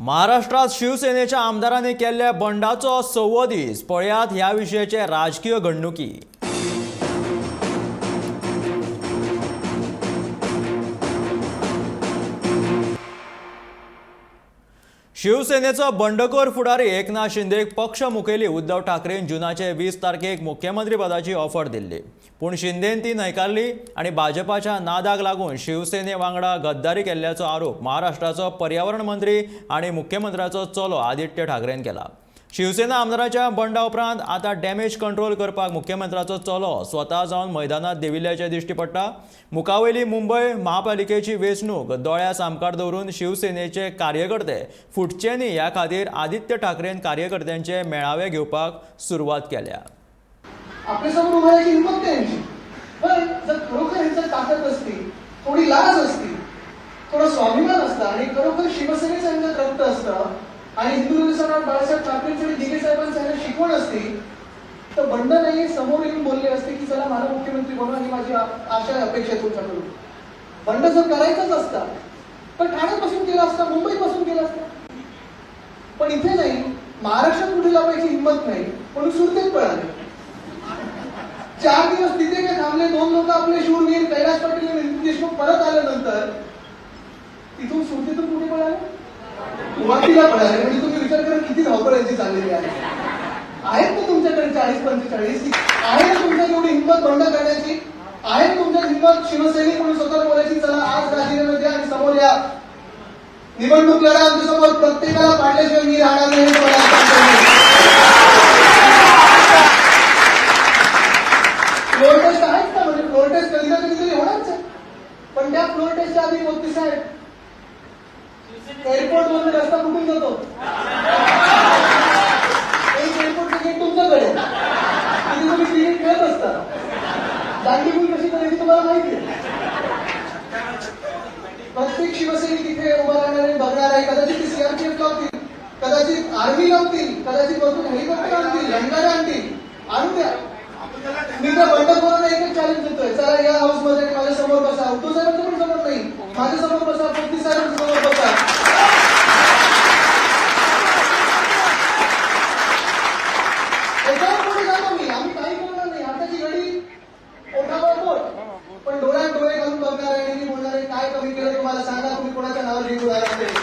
महाराष्ट्रात शिवसेनेच्या आमदारांनी केल्ल्या बंडाचो 6वो दीस पळयात ह्या विशयाचे राजकीय घडणुकी। शिवसेनेचो बंडखोर फुडारी एकनाथ शिंदेक पक्ष मुखेली उद्धव ठाकरेन जुनाचे 20 तारखेक मुख्यमंत्री पदाची ऑफर दिल्ली, पण शिंदेन ती न्हयकारली आणि भाजपाच्या नादाक लागून शिवसेने वांगडा गद्दारी केल्ल्याचो आरोप महाराष्ट्राचो पर्यावरण मंत्री आणि मुख्यमंत्र्याचो चलो आदित्य ठाकरेन केला। शिवसेना आमदाराच्या बंडा उपरांत आता डॅमेज कंट्रोल करपाक मुख्यमंत्र्याचो चलो स्वता जावन मैदानात देविल्ल्याचे दिश्टी पडटा। मुखावेली मुंबय महापालिकेची वेंचणूक दोळ्या सामकार दवरून शिवसेनेचे कार्यकर्ते फुटचे न्ही ह्या खातीर आदित्य ठाकरेन कार्यकर्त्यांचे मेळावे घेवपाक सुरवात केल्या। आपल्या समोर उभारायची हिंमत त्यांची, पण जर खरोखर ह्यांचं ताकद असती, थोडी लाज असती, थोडा स्वाभिमान असता आणि खरोखर शिवसेनेचं ह्यांच्यात रक्त असतं आणि हिंदू सम्राट बाळासाहेब ठाकरेंची आणि दिगे साहेबांची शिकवण असती तर बंड नाही समोर येऊन बोलले असते की चला मला मुख्यमंत्री बनवा ही माझी आशा अपेक्षा तुमच्याकडून। बंड जर करायचंच असता तर ठाण्यापासून केला असता, मुंबईपासून केला असता, पण इथे नाही, महाराष्ट्रात कुठे लावायची हिंमत नाही म्हणून सुरतेत पळाले। 4 दिवस तिथे काय थांबले, 2 लोक आपले शूरवीर कैलास पाटील आणि ऋतिक देशमुख परत आल्यानंतर तिथून सुरतेतून कुठे पळाले? गुवाहाटीला पळाले। म्हणजे तुम्ही विचार करा किती धावपळ यांची चाललेली आहे। आहेत ना तुमच्याकडे 40-45 आहे ना तुमच्या एवढी हिंमत बंड करण्याची? आहे ना तुमच्या हिंमत शिवसैनिक म्हणून स्वतःला बोलायची चला आज राजीनामे द्या आणि समोर या, निवडणूक लढा आमच्या समोर, प्रत्येकाला पाडल्याशिवाय मी राहणार नाही। फ्लोर टेस्ट आहेत का? म्हणजे फ्लोर टेस्ट कधी ना कधीतरी होणारच आहे, पण त्या फ्लोर टेस्टच्या आधी मोदी साहेब एअरपोर्ट मधून रस्ता कुठून जातो? एक एअरपोर्टचं गेट तुमच्याकडे, तिथे तुम्ही क्रिकेट खेळत असता, दांडीबुल कशी करायची तुम्हाला माहिती आहे। प्रत्येक शिवसैनिक तिथे उभा राहणार आहे, बघणार आहे। कदाचित ते सीआरपीएफ लावतील, कदाचित आर्मी लावतील, कदाचित वरतून हेलिकॉप्टर आणतील, लंडारे आणतील, आणून द्या। मी त्या बंडखोरांना एकच चॅलेंज देतोय, चला या हाऊस मध्ये माझ्या समोर बसा, उद्धव साहेबांच्या पण समोर नाही, माझ्या समोर बसा, मोदी साहेबांच्या समोर बसा। आम्ही काही करणार नाही, हाताची घडी ओठावर बोट, पण डोळ्यात डोळे घालून बघणार आहे आणि बोलणार आहे काय कमी केलं तुम्हाला सांगा, तुम्ही कोणाच्या नावावर जिंकून राहिले।